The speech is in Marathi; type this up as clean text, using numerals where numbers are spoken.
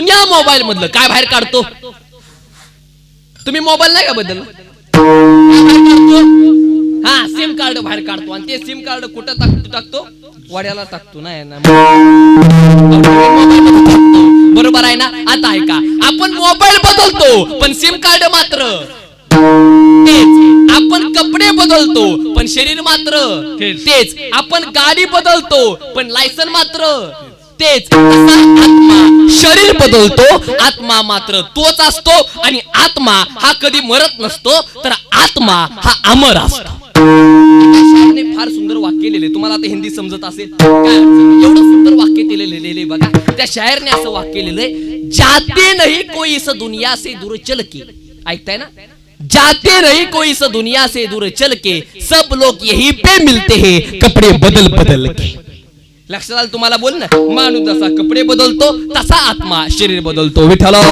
जुन्या मोबाईल मधलं काय बाहेर काढतो? तुम्ही मोबाईल नाही का बदलला? हा, सिम कार्ड बाहेर काढतो आणि ते सिम कार्ड कुठं टाकतो? वाड्याला टाकतो ना. बरोबर आहे ना? आता ऐका, आपण मोबाईल बदलतो पण सिम कार्ड मात्र तेच. आपण कपडे बदलतो पण शरीर मात्र तेच. आपण गाडी बदलतो पण लायसन मात्र तेच. आत्मा शरीर बदलतो, आत्मा मात्र तोच असतो. आणि आत्मा हा कधी मरत नसतो, तर आत्मा हा अमर असतो. फार सुंदर वाक्य लिहिले, तुम्हाला आता हिंदी समजत असेल काय? एवढं सुंदर वाक्य ते लिहिलेले बघा. त्या शायरने असं वाक्य लिहिलंय, जाते नहीं कोई इस दुनिया से दूर चल के. ऐकताय ना? जाते नहीं कोई इस दुनिया से दूर चल के, सब लोग यहीं पे मिलते हैं कपडे बदल बदल के. लक्षात आलं तुम्हाला? बोल ना, माणूस जसा कपडे बदलतो तसा आत्मा शरीर बदलतो. विठ्ठल